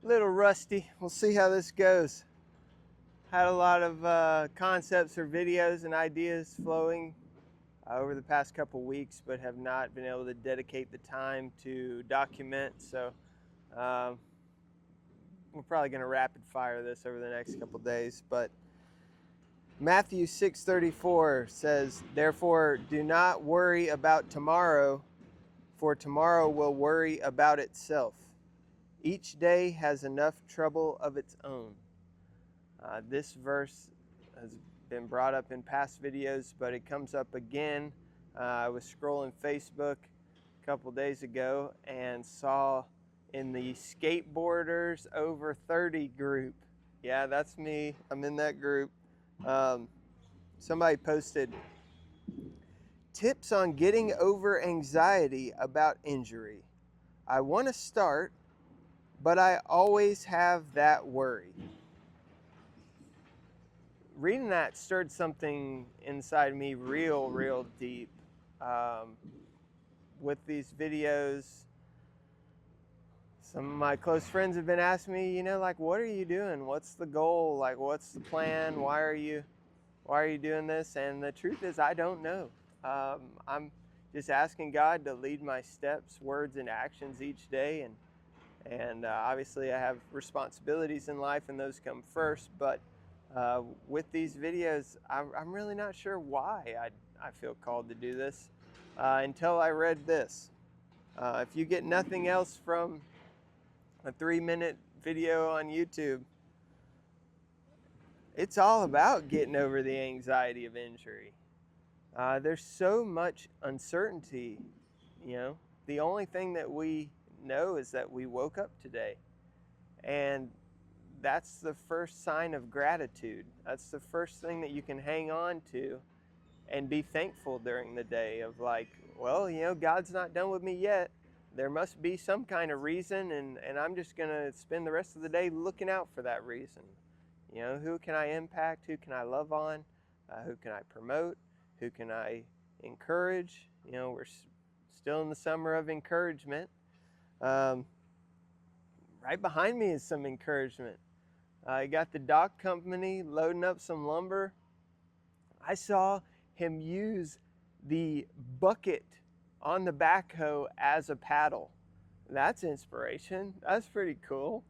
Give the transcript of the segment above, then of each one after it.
Little rusty. We'll see how this goes. Had a lot of concepts or videos and ideas flowing over the past couple weeks, but have not been able to dedicate the time to document. So um, we're probably going to rapid fire this over the next couple days. But Matthew 6:34 says, "Therefore, do not worry about tomorrow, for tomorrow will worry about itself. Each day has enough trouble of its own." This verse has been brought up in past videos, but it comes up again. I was scrolling Facebook a couple days ago and saw in the skateboarders over 30 group. Yeah, that's me. I'm in that group. Somebody posted tips on getting over anxiety about injury. I want to start, but I always have that worry. Reading that stirred something inside me real deep. Um, with these videos, some of my close friends have been asking me, like, what are you doing? What's the goal? Like, what's the plan? Why are you doing this? And the truth is, I don't know. I'm just asking God to lead my steps, words, and actions each day. And obviously, I have responsibilities in life, and those come first. But with these videos, I'm really not sure why I feel called to do this until I read this. If you get nothing else from a 3-minute video on YouTube, it's all about getting over the anxiety of injury. There's so much uncertainty, you know. The only thing that we know is that we woke up today. And that's the first sign of gratitude. That's the first thing that you can hang on to and be thankful during the day of like, well, God's not done with me yet. There must be some kind of reason, and I'm just going to spend the rest of the day looking out for that reason. Who can I impact? Who can I love on? Who can I promote? Who can I encourage? We're still in the summer of encouragement. Right behind me is some encouragement. I got the dock company loading up some lumber. I saw him use the bucket on the backhoe as a paddle. That's inspiration. That's pretty cool.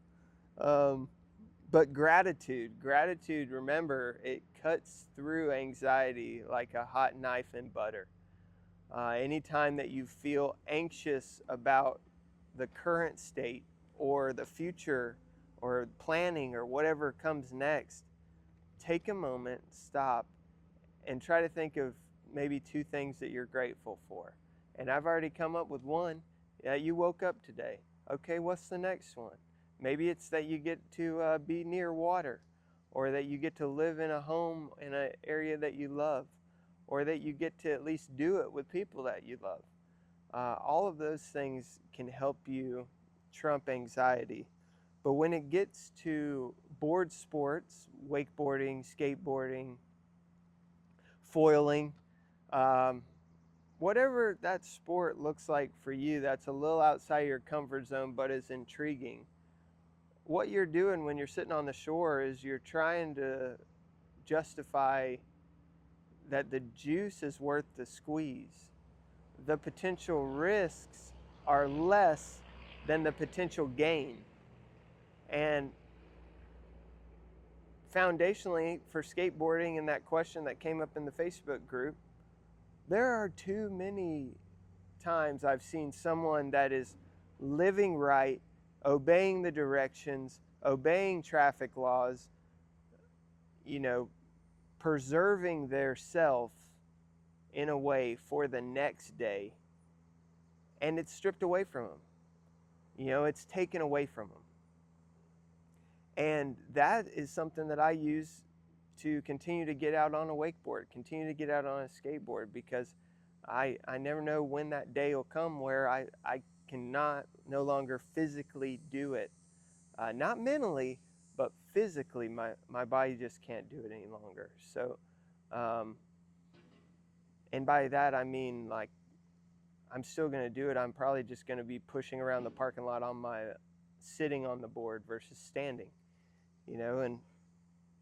But gratitude, remember, it cuts through anxiety like a hot knife in butter. Anytime that you feel anxious about the current state or the future or planning or whatever comes next, take a moment, stop, and try to think of maybe 2 things that you're grateful for. And I've already come up with one. Yeah, you woke up today. Okay, what's the next one? Maybe it's that you get to be near water, or that you get to live in a home in an area that you love, or that you get to at least do it with people that you love. All of those things can help you trump anxiety. But when it gets to board sports, wakeboarding, skateboarding, foiling, um, whatever that sport looks like for you, that's a little outside your comfort zone but is intriguing. What you're doing when you're sitting on the shore is you're trying to justify that the juice is worth the squeeze. The potential risks are less than the potential gain. And foundationally, for skateboarding and that question that came up in the Facebook group, there are too many times I've seen someone that is living right, obeying the directions, obeying traffic laws, preserving their self in a way for the next day, and it's stripped away from them. It's taken away from them. And that is something that I use to continue to get out on a wakeboard, continue to get out on a skateboard, because I never know when that day will come where I cannot no longer physically do it. Not mentally, but physically, my body just can't do it any longer. So, and by that I mean, like, I'm still going to do it. I'm probably just going to be pushing around the parking lot on my sitting on the board versus standing,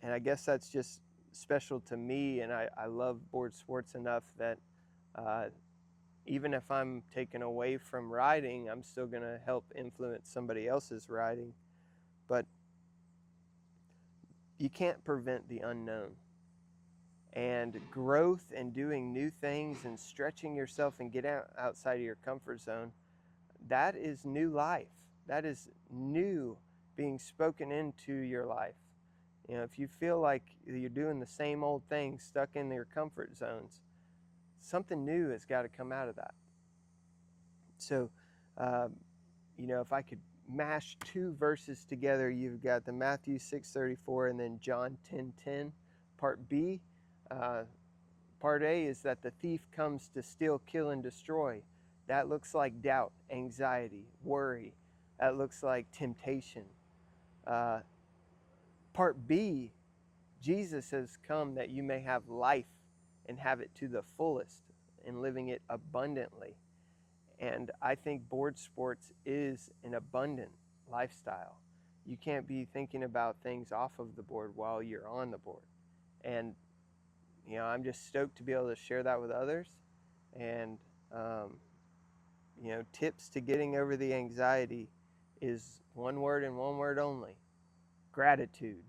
and I guess that's just special to me. And I love board sports enough that uh, even if I'm taken away from riding, I'm still going to help influence somebody else's riding. But you can't prevent the unknown. And growth and doing new things and stretching yourself and getting outside of your comfort zone, that is new life. That is new being spoken into your life. If you feel like you're doing the same old thing, stuck in your comfort zones, something new has got to come out of that. So, if I could mash two verses together, you've got the Matthew 6:34 and then John 10:10, part B. Part A is that the thief comes to steal, kill, and destroy. That looks like doubt, anxiety, worry. That looks like temptation. Uh, Part B, Jesus has come that you may have life and have it to the fullest and living it abundantly. And I think board sports is an abundant lifestyle. You can't be thinking about things off of the board while you're on the board. And, I'm just stoked to be able to share that with others. And, tips to getting over the anxiety is one word and one word only: gratitude.